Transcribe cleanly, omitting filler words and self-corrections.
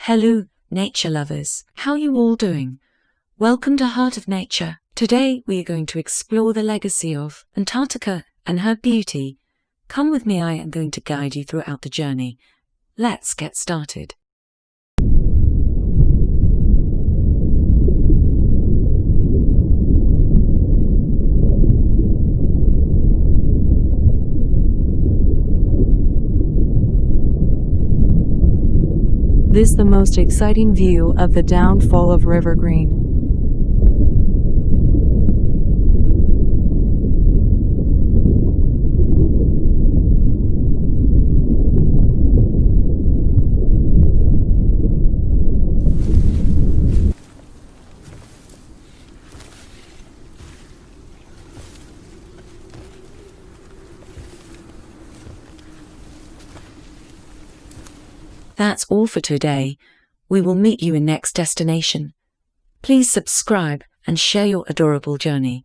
Hello, nature lovers. How are you all doing? Welcome to Heart of Nature. Today we are going to explore the legacy of Antarctica and her beauty. Come with me, I am going to guide you throughout the journey. Let's get started. This is the most exciting view of the downfall of River Green. That's all for today. We will meet you in next destination. Please subscribe and share your adorable journey.